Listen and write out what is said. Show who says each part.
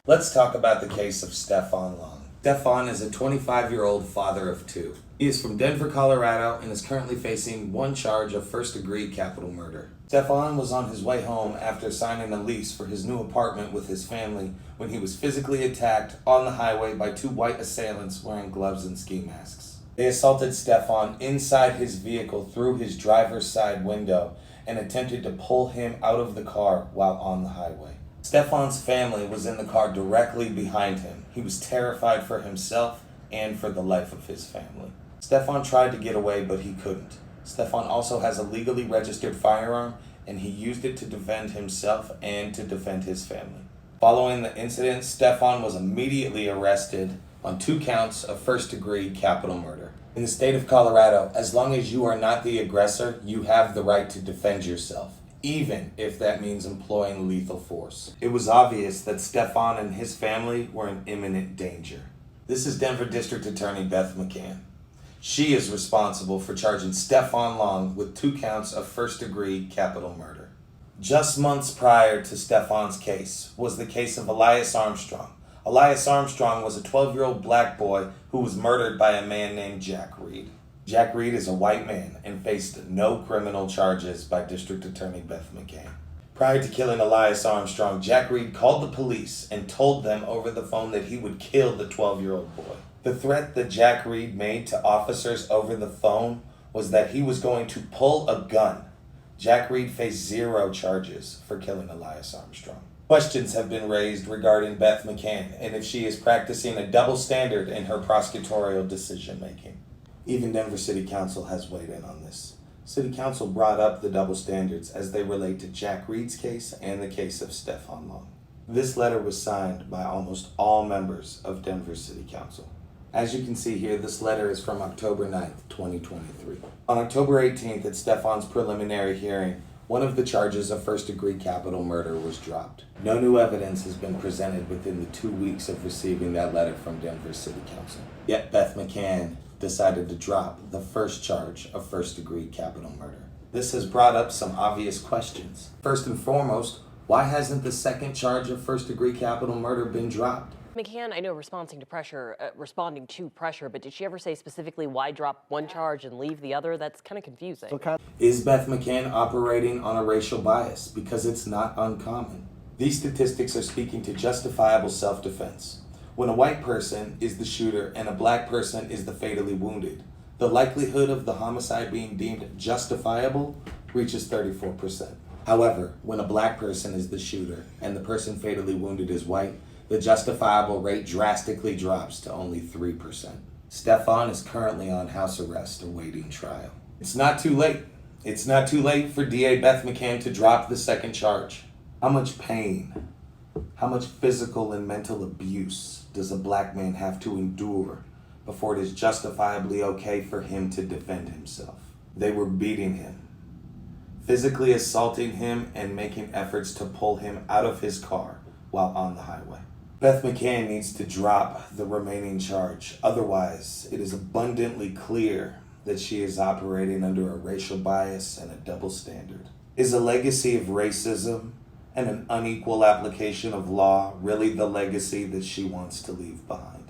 Speaker 1: Let's talk about the case of Stephan Long. Stephan is a 25-year-old father of two. He is from Denver, Colorado, and is currently facing one charge of first-degree capital murder. Stephan was on his way home after signing a lease for his new apartment with his family when he was physically attacked on the highway by two white assailants wearing gloves and ski masks. They assaulted Stephan inside his vehicle through his driver's side window and attempted to pull him out of the car while on the highway. Stephan's family was in the car directly behind him. He was terrified for himself and for the life of his family. Stephan tried to get away, but he couldn't. Stephan also has a legally registered firearm, and he used it to defend himself and to defend his family. Following the incident, Stephan was immediately arrested on 2 counts of first-degree capital murder. In the state of Colorado, as long as you are not the aggressor, you have the right to defend yourself, even if that means employing lethal force. It was obvious that Stephan and his family were in imminent danger. This is Denver District Attorney Beth McCann. She is responsible for charging Stephan Long with 2 counts of first-degree capital murder. Just months prior to Stephan's case was the case of Elias Armstrong. Elias Armstrong was a 12-year-old black boy who was murdered by a man named Jack Reed. Jack Reed is a white man and faced no criminal charges by District Attorney Beth McCann. Prior to killing Elias Armstrong, Jack Reed called the police and told them over the phone that he would kill the 12-year-old boy. The threat that Jack Reed made to officers over the phone was that he was going to pull a gun. Jack Reed faced 0 charges for killing Elias Armstrong. Questions have been raised regarding Beth McCann and if she is practicing a double standard in her prosecutorial decision-making. Even Denver City Council has weighed in on this. City Council brought up the double standards as they relate to Jack Reed's case and the case of Stephan Long. This letter was signed by almost all members of Denver City Council. As you can see here, this letter is from October 9th, 2023. On October 18th, at Stephan's preliminary hearing, one of the charges of first-degree capital murder was dropped. No new evidence has been presented within the 2 weeks of receiving that letter from Denver City Council. Yet Beth McCann decided to drop the first charge of first-degree capital murder. This has brought up some obvious questions. First and foremost, why hasn't the second charge of first-degree capital murder been dropped?
Speaker 2: McCann, I know responding to pressure, but did she ever say specifically why drop one charge and leave the other? That's kind of confusing.
Speaker 1: Is Beth McCann operating on a racial bias? Because it's not uncommon. These statistics are speaking to justifiable self-defense. When a white person is the shooter and a black person is the fatally wounded, the likelihood of the homicide being deemed justifiable reaches 34%. However, when a black person is the shooter and the person fatally wounded is white, the justifiable rate drastically drops to only 3%. Stephan is currently on house arrest awaiting trial. It's not too late. It's not too late for DA Beth McCann to drop the second charge. How much pain, how much physical and mental abuse does a black man have to endure before it is justifiably okay for him to defend himself? They were beating him, physically assaulting him, and making efforts to pull him out of his car while on the highway. Beth McCann needs to drop the remaining charge. Otherwise, it is abundantly clear that she is operating under a racial bias and a double standard. Is a legacy of racism and an unequal application of law really the legacy that she wants to leave behind?